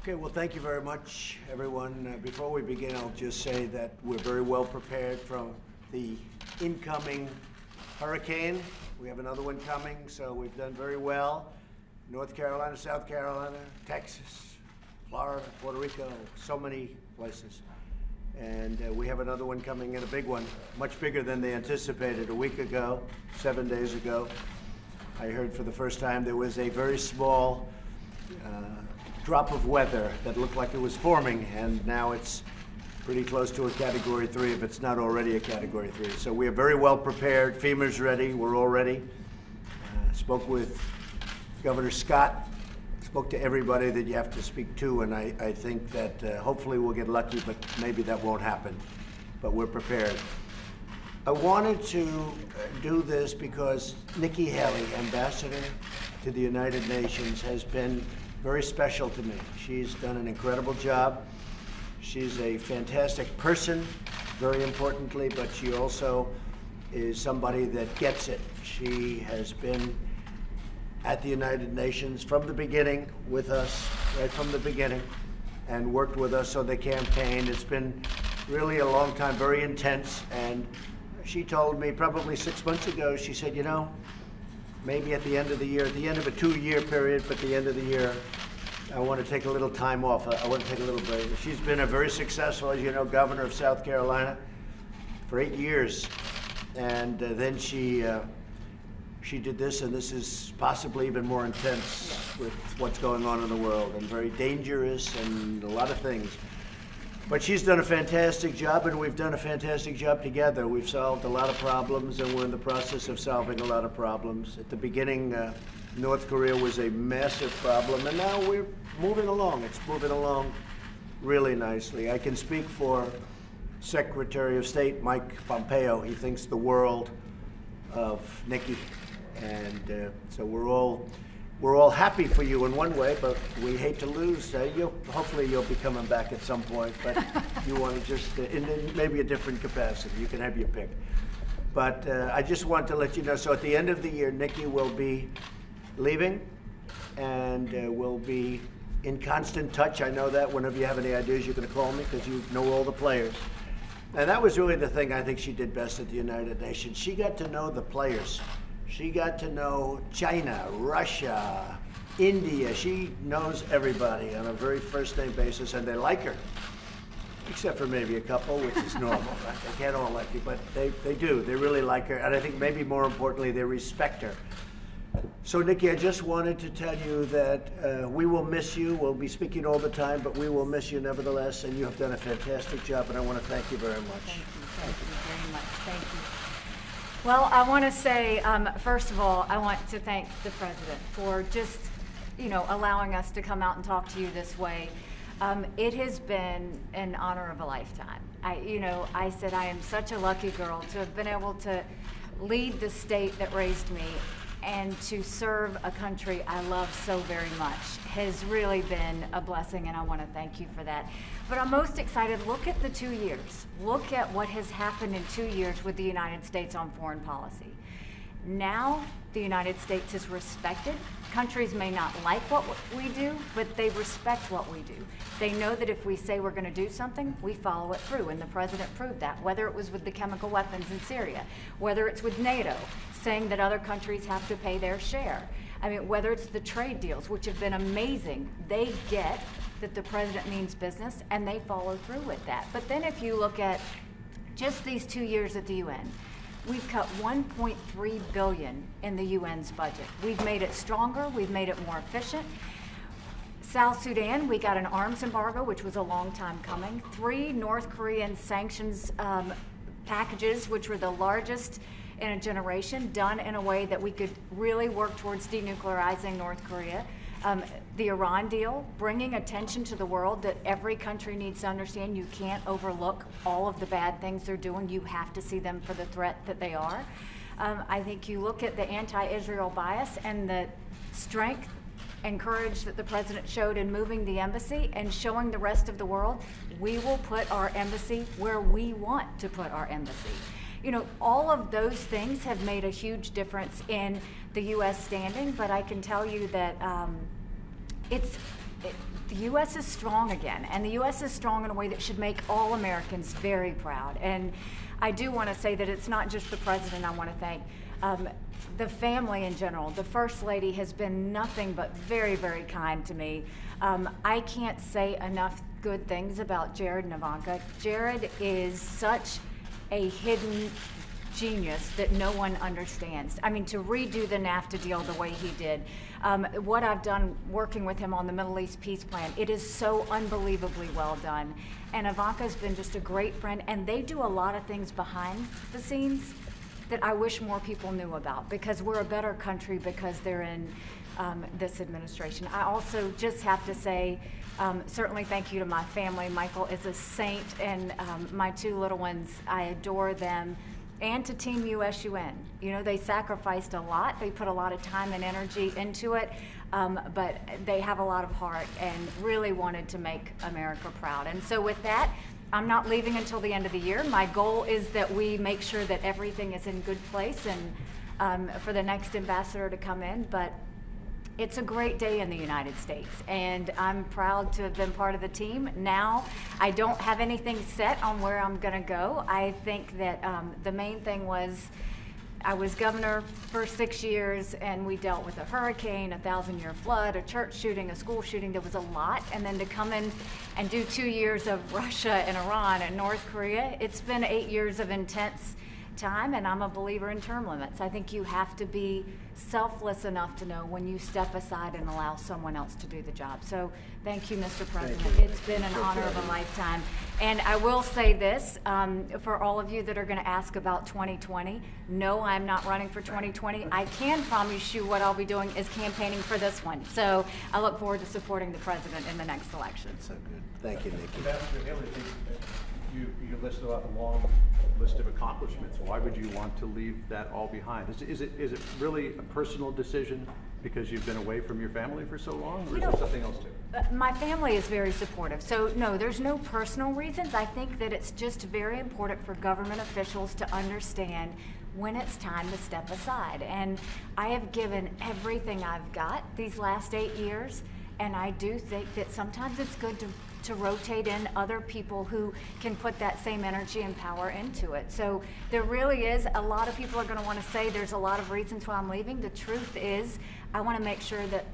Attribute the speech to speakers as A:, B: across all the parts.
A: Okay, well, thank you very much, everyone. Before we begin, I'll just say that we're very well prepared from the incoming hurricane. We have another one coming, so we've done very well. North Carolina, South Carolina, Texas, Florida, Puerto Rico, so many places. And we have another one coming in, a big one, much bigger than they anticipated a week ago, 7 days ago. I heard for the first time there was a very small drop of weather that looked like it was forming, and now it's pretty close to a Category 3 if it's not already a Category 3. So we are very well prepared. FEMA's ready. We're all ready. Spoke with Governor Scott. Spoke to everybody that you have to speak to, and I think that hopefully we'll get lucky, but maybe that won't happen. But we're prepared. I wanted to do this because Nikki Haley, Ambassador to the United Nations, has been very special to me. She's done an incredible job. She's a fantastic person, very importantly, but she also is somebody that gets it. She has been at the United Nations from the beginning with us, right from the beginning, and worked with us on the campaign. It's been really a long time, very intense, and she told me probably 6 months ago, she said, you know, maybe at the end of the year, at the end of a 2-year period, but at the end of the year, I want to take a little time off. I want to take a little break. She's been a very successful, as you know, governor of South Carolina for 8 years. And then she did this, and this is possibly even more intense with what's going on in the world, and very dangerous and a lot of things. But she's done a fantastic job, and we've done a fantastic job together. We've solved a lot of problems, and we're in the process of solving a lot of problems. At the beginning, North Korea was a massive problem, and now we're moving along. It's moving along really nicely. I can speak for Secretary of State Mike Pompeo. He thinks the world of Nikki, and so we're all happy for you in one way, but we hate to lose. Hopefully you'll be coming back at some point, but you want to just, in maybe a different capacity. You can have your pick. But I just want to let you know, so at the end of the year, Nikki will be leaving, and we'll be in constant touch. I know that. Whenever you have any ideas, you're going to call me because you know all the players. And that was really the thing I think she did best at the United Nations. She got to know the players. She got to know China, Russia, India. She knows everybody on a very first-name basis, and they like her, except for maybe a couple, which is normal. Right? They can't all like you, but they do. They really like her, and I think maybe more importantly, they respect her. So, Nikki, I just wanted to tell you that we will miss you. We'll be speaking all the time, but we will miss you nevertheless, and you have done a fantastic job, and I want to thank you very much.
B: Thank you very much. Thank you. Well, I want to say, first of all, I want to thank the President for just, allowing us to come out and talk to you this way. It has been an honor of a lifetime. I said I am such a lucky girl to have been able to lead the state that raised me, and to serve a country I love so very much has really been a blessing, and I want to thank you for that. But I'm most excited. Look at the 2 years. Look at what has happened in 2 years with the United States on foreign policy. Now the United States is respected. Countries may not like what we do, but they respect what we do. They know that if we say we're going to do something, we follow it through, and the President proved that, whether it was with the chemical weapons in Syria, whether it's with NATO, saying that other countries have to pay their share. I mean, whether it's the trade deals, which have been amazing. They get that the President means business, and they follow through with that. But then if you look at just these 2 years at the UN, we've cut $1.3 billion in the UN's budget. We've made it stronger. We've made it more efficient. South Sudan, we got an arms embargo, which was a long time coming. 3 North Korean sanctions packages, which were the largest in a generation, done in a way that we could really work towards denuclearizing North Korea. The Iran deal, bringing attention to the world that every country needs to understand you can't overlook all of the bad things they're doing. You have to see them for the threat that they are. I think you look at the anti-Israel bias and the strength and courage that the President showed in moving the embassy and showing the rest of the world, we will put our embassy where we want to put our embassy. All of those things have made a huge difference in the U.S. standing, but I can tell you that the U.S. is strong again, and the U.S. is strong in a way that should make all Americans very proud. And I do want to say that it's not just the president I want to thank. The family in general. The First Lady has been nothing but very, very kind to me. I can't say enough good things about Jared and Ivanka. Jared is such a hidden genius that no one understands. I mean, to redo the NAFTA deal the way he did, what I've done working with him on the Middle East peace plan, it is so unbelievably well done. And Ivanka's been just a great friend, and they do a lot of things behind the scenes that I wish more people knew about, because we're a better country because they're in this administration. I also just have to say, certainly thank you to my family. Michael is a saint, and my two little ones, I adore them. And to Team USUN. You know, they sacrificed a lot. They put a lot of time and energy into it, but they have a lot of heart and really wanted to make America proud. And so with that, I'm not leaving until the end of the year. My goal is that we make sure that everything is in good place and for the next ambassador to come in. But it's a great day in the United States, and I'm proud to have been part of the team. Now, I don't have anything set on where I'm gonna go. I think that the main thing was I was governor for 6 years, and we dealt with a hurricane, a 1,000-year flood, a church shooting, a school shooting. There was a lot. And then to come in and do 2 years of Russia and Iran and North Korea, it's been 8 years of intense time, and I'm a believer in term limits. I think you have to be selfless enough to know when you step aside and allow someone else to do the job. So thank you, Mr. President. It's been an honor of a lifetime. And I will say this, for all of you that are going to ask about 2020, no, I'm not running for 2020. I can promise you what I'll be doing is campaigning for this one. So I look forward to supporting the president in the next election.
A: So good. Thank you, Nikki.
C: Ambassador Haley, you listed off a long list of accomplishments. Why would you want to leave that all behind? Is it really a personal decision because you've been away from your family for so long, or is there something else too?
B: My family is very supportive, so no, there's no personal reasons. I think that it's just very important for government officials to understand when it's time to step aside. And I have given everything I've got these last 8 years, and I do think that sometimes it's good to rotate in other people who can put that same energy and power into it. So there really is, a lot of people are going to want to say there's a lot of reasons why I'm leaving. The truth is, I want to make sure that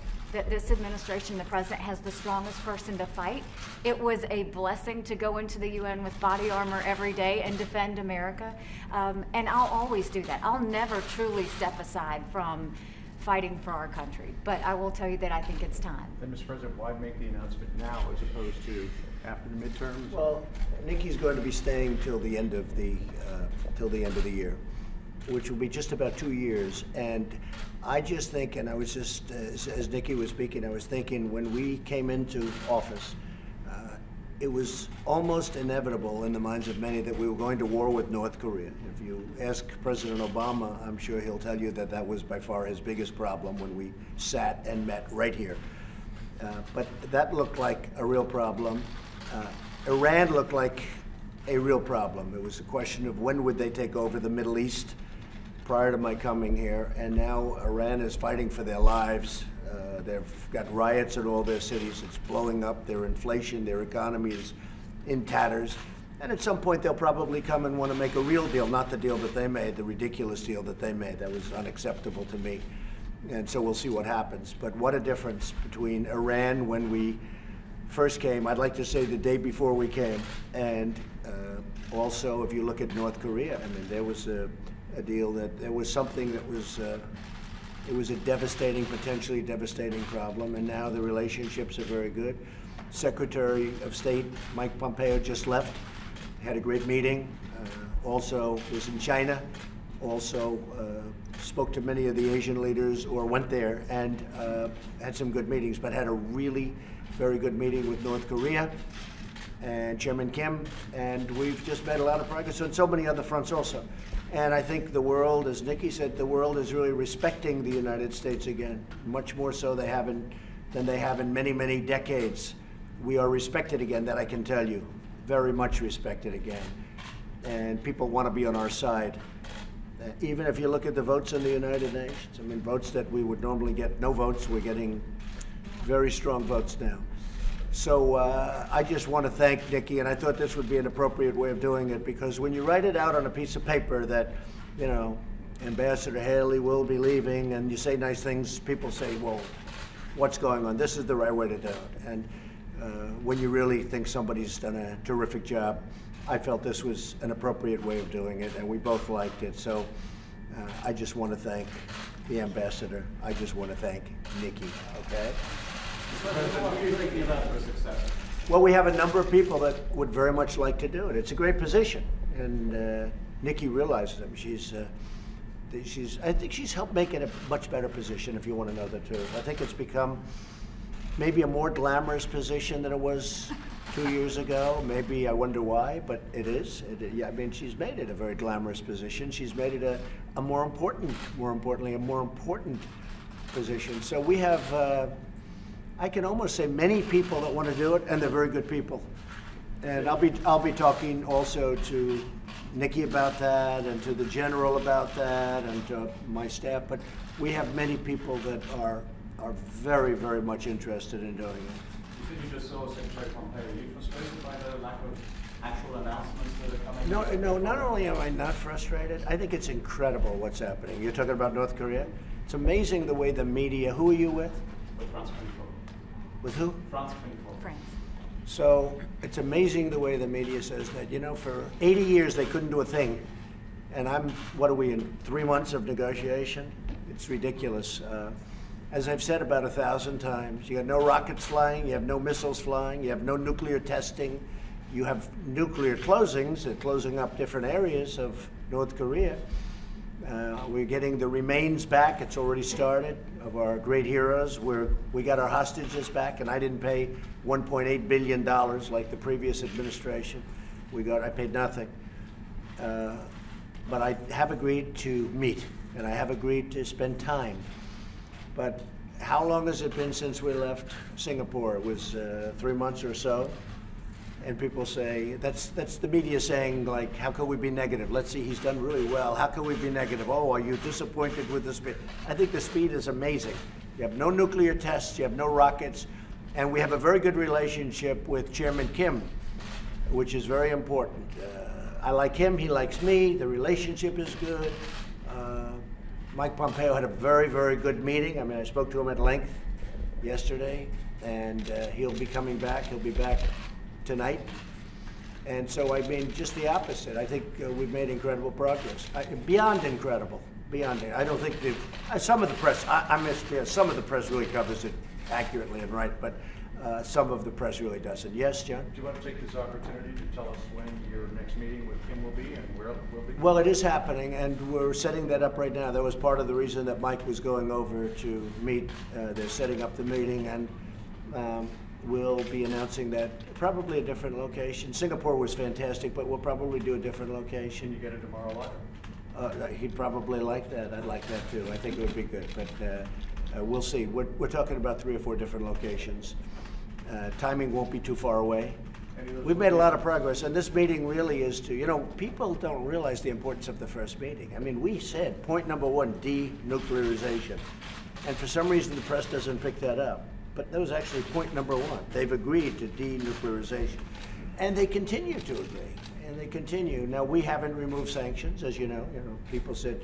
B: this administration, the president, has the strongest person to fight. It was a blessing to go into the UN with body armor every day and defend America. And I'll always do that. I'll never truly step aside from fighting for our country. But I will tell you that I think it's time.
C: And Mr. President, why make the announcement now as opposed to after the midterms?
A: Well, Nikki's going to be staying till the end of the year, which will be just about 2 years. And I just think, and I was just, as Nikki was speaking, I was thinking when we came into office, it was almost inevitable in the minds of many that we were going to war with North Korea. If you ask President Obama, I'm sure he'll tell you that that was by far his biggest problem when we sat and met right here. But that looked like a real problem. Iran looked like a real problem. It was a question of when would they take over the Middle East prior to my coming here, and now Iran is fighting for their lives. They've got riots in all their cities. It's blowing up. Their inflation, their economy is in tatters. And at some point, they'll probably come and want to make a real deal, not the deal that they made, the ridiculous deal that they made. That was unacceptable to me. And so we'll see what happens. But what a difference between Iran when we first came, I'd like to say the day before we came, and also if you look at North Korea, I mean, there was a deal that there was something that was it was a devastating, potentially devastating problem, and now the relationships are very good. Secretary of State Mike Pompeo just left, had a great meeting, also was in China, also spoke to many of the Asian leaders or went there and had some good meetings, but had a really very good meeting with North Korea and Chairman Kim, and we've just made a lot of progress on so many other fronts also. And I think the world, as Nikki said, the world is really respecting the United States again, much more so than they have in many, many decades. We are respected again, that I can tell you, very much respected again. And people want to be on our side. Even if you look at the votes in the United Nations, I mean, votes that we would normally get no votes, we're getting very strong votes now. So I just want to thank Nikki, and I thought this would be an appropriate way of doing it, because when you write it out on a piece of paper that, you know, Ambassador Haley will be leaving, and you say nice things, people say, well, what's going on? This is the right way to do it. And when you really think somebody's done a terrific job, I felt this was an appropriate way of doing it, and we both liked it. So I just want to thank the ambassador. I just want to thank Nikki, okay?
D: What are you thinking about for a successor?
A: Well, we have a number of people that would very much like to do it. It's a great position, and Nikki realizes it. I think she's helped make it a much better position, if you want to know the truth. I think it's become maybe a more glamorous position than it was 2 years ago. Maybe I wonder why, but it is. Yeah, I mean, she's made it a very glamorous position. She's made it a more importantly, a more important position. So we have, I can almost say, many people that want to do it, and they're very good people. And I'll be talking also to Nikki about that, and to the general about that, and to my staff. But we have many people that are very, very much interested in doing it.
D: You said you just saw Secretary Pompeo. Are you frustrated by the lack of actual announcements that are coming?
A: No, not only am I not frustrated, I think it's incredible what's happening. You're talking about North Korea? It's amazing the way the media, who are you with?
D: With France 24.
A: With who?
D: France 24.
B: France.
A: So it's amazing the way the media says that, you know, for 80 years they couldn't do a thing. And what are we in, 3 months of negotiation? It's ridiculous. As I've said about 1,000 times, you have no rockets flying, you have no missiles flying, you have no nuclear testing, you have nuclear closings, they're closing up different areas of North Korea. We're getting the remains back, it's already started, of our great heroes. We got our hostages back, and I didn't pay $1.8 billion like the previous administration. I paid nothing. But I have agreed to meet, and I have agreed to spend time. But how long has it been since we left Singapore? It was 3 months or so. And people say, that's the media saying, like, how could we be negative? Let's see, he's done really well. How could we be negative? Oh, are you disappointed with the speed? I think the speed is amazing. You have no nuclear tests, you have no rockets, and we have a very good relationship with Chairman Kim, which is very important. I like him, he likes me, the relationship is good. Mike Pompeo had a very, very good meeting. I mean, I spoke to him at length yesterday, and he'll be coming back. He'll be back tonight. And so, I mean, just the opposite. I think we've made incredible progress. Beyond incredible. Beyond it. I don't think some of the press, some of the press really covers it accurately and right, but some of the press really doesn't. Yes, John?
C: Do you want to take this opportunity to tell us when your next meeting with Kim will be and where it will be?
A: Well, it is happening, and we're setting that up right now. That was part of the reason that Mike was going over to meet. They're setting up the meeting, and we'll be announcing that probably a different location. Singapore was fantastic, but we'll probably do a different location.
C: Can you get it tomorrow live?
A: He'd probably like that. I'd like that too. I think it would be good, but we'll see. We're talking about 3 or 4 different locations. Timing won't be too far away. We've made a lot of progress, and this meeting really is to, you know, people don't realize the importance of the first meeting. I mean, we said point number 1, denuclearization, and for some reason the press doesn't pick that up. But that was actually point number 1. They've agreed to denuclearization, and they continue to agree, and they continue. Now, we haven't removed sanctions, as you know. You know, people said,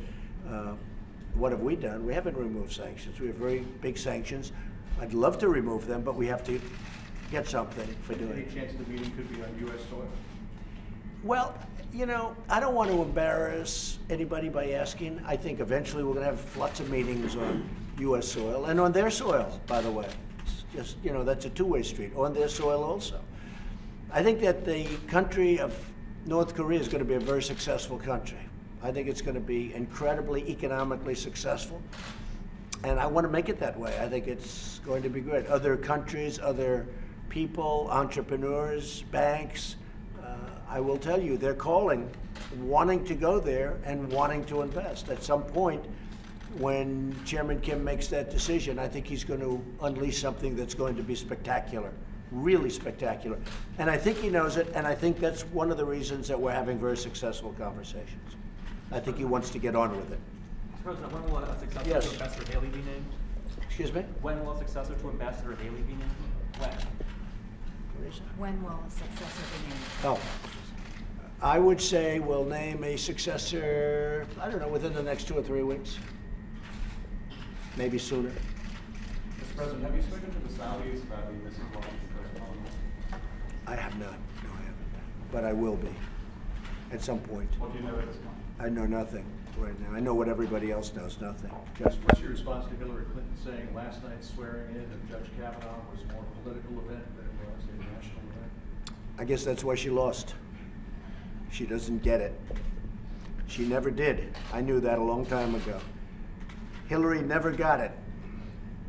A: what have we done? We haven't removed sanctions. We have very big sanctions. I'd love to remove them, but we have to get something for doing it.
C: Any chance the meeting could be on U.S. soil?
A: Well, you know, I don't want to embarrass anybody by asking. I think eventually we're going to have lots of meetings on U.S. soil and on their soil, by the way. It's just, you know, that's a two-way street, on their soil also. I think that the country of North Korea is going to be a very successful country. I think it's going to be incredibly economically successful. And I want to make it that way. I think it's going to be great. Other countries, other people, entrepreneurs, banks, I will tell you, they're calling, wanting to go there and wanting to invest. At some point, when Chairman Kim makes that decision, I think he's going to unleash something that's going to be spectacular, really spectacular. And I think he knows it, and I think that's one of the reasons that we're having very successful conversations. I think he wants to get on with it.
E: President, when will a successor
A: Yes.
E: to Ambassador Haley be named?
A: Excuse me?
E: When will a successor to Ambassador Haley be named? When?
A: is?
B: When will a successor be named?
A: Oh, I would say we'll name a successor, I don't know, within the next 2 or 3 weeks. Maybe sooner.
D: Mr. President, have you spoken to the Saudis about the missing woman postponement?
A: I have not, no I haven't, but I will be, at some point.
D: What do you know at this point?
A: I know nothing right now. I know what everybody else knows, nothing.
C: What's your response to Hillary Clinton saying last night's swearing in of Judge Kavanaugh was more a political event than it was a national event?
A: I guess that's why she lost. She doesn't get it. She never did. I knew that a long time ago. Hillary never got it.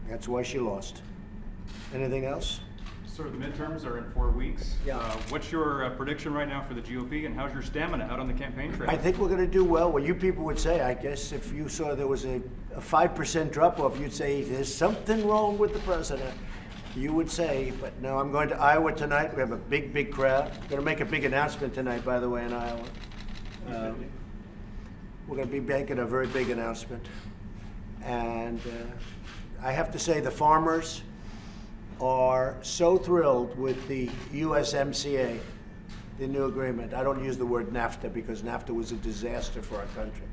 A: That's why she lost. Anything else?
F: Sir, the midterms are in 4 weeks.
A: Yeah.
F: What's your prediction right now for the GOP, and how's your stamina out on the campaign trail?
A: I think we're going to do well. What you people would say, I guess, if you saw there was a 5% drop-off, you'd say, there's something wrong with the president. You would say, but no, I'm going to Iowa tonight. We have a big, big crowd. We're going to make a big announcement tonight, by the way, in Iowa. We're going to be making a very big announcement. And I have to say the farmers are so thrilled with the USMCA, the new agreement. I don't use the word NAFTA because NAFTA was a disaster for our country.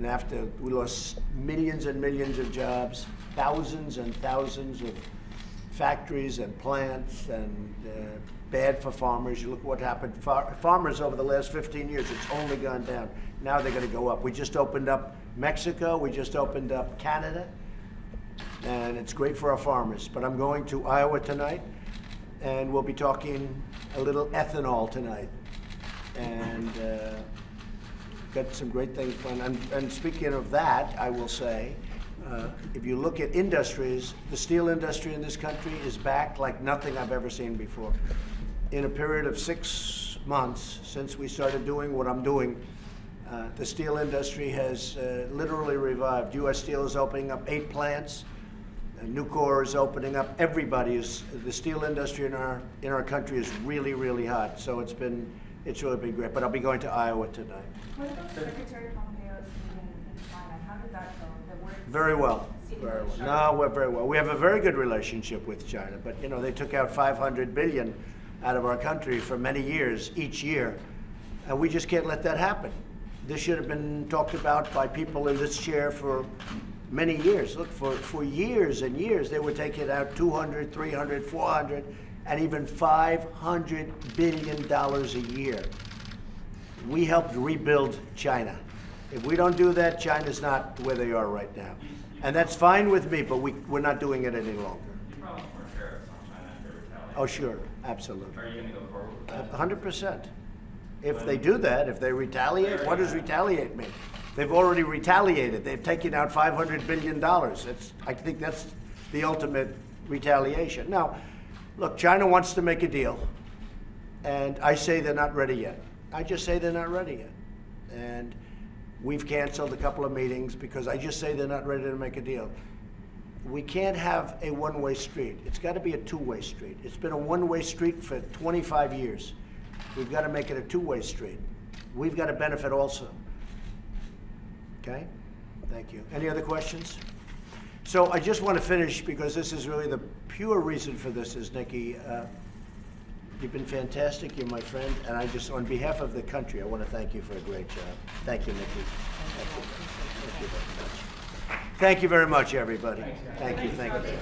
A: NAFTA, we lost millions and millions of jobs, thousands and thousands of factories and plants, and bad for farmers. You look at what happened. Farmers over the last 15 years, it's only gone down. Now they're going to go up. We just opened up Mexico. We just opened up Canada. And it's great for our farmers. But I'm going to Iowa tonight, and we'll be talking a little ethanol tonight. And got some great things planned. And speaking of that, I will say, if you look at industries, the steel industry in this country is back like nothing I've ever seen before. In a period of 6 months since we started doing what I'm doing, the steel industry has literally revived. U.S. Steel is opening up 8 plants. Nucor is opening up. Everybody is. The steel industry in our country is really, really hot. So it's really been great. But I'll be going to Iowa tonight.
G: What about Secretary Pompeo's meeting in China? How did that go?
A: Very well. Very well. No, we're very well. We have a very good relationship with China, but you know they took out $500 billion out of our country for many years, each year, and we just can't let that happen. This should have been talked about by people in this chair for many years. Look, for years and years, they were taking out $200, $300, $400, and even $500 billion a year. We helped rebuild China. If we don't do that, China's not where they are right now. And that's fine with me, but we're not doing it any longer.
D: You promised more tariffs on China if they retaliate.
A: Oh, sure, absolutely.
D: Are you going to go forward with that?
A: 100%. If they do that, if they retaliate, what does retaliate mean? They've already retaliated. They've taken out $500 billion. I think that's the ultimate retaliation. Now, look, China wants to make a deal, and I say they're not ready yet. I just say they're not ready yet. And we've canceled a couple of meetings because I just say they're not ready to make a deal. We can't have a one-way street. It's got to be a two-way street. It's been a one-way street for 25 years. We've got to make it a two-way street. We've got to benefit also. Okay? Thank you. Any other questions? So I just want to finish because this is really the pure reason for this is, Nikki, you've been fantastic. You're my friend. And I just, on behalf of the country, I want to thank you for a great job. Thank you, Nikki. Thank you very much. Thank you very much, everybody. Thank you. Thank you.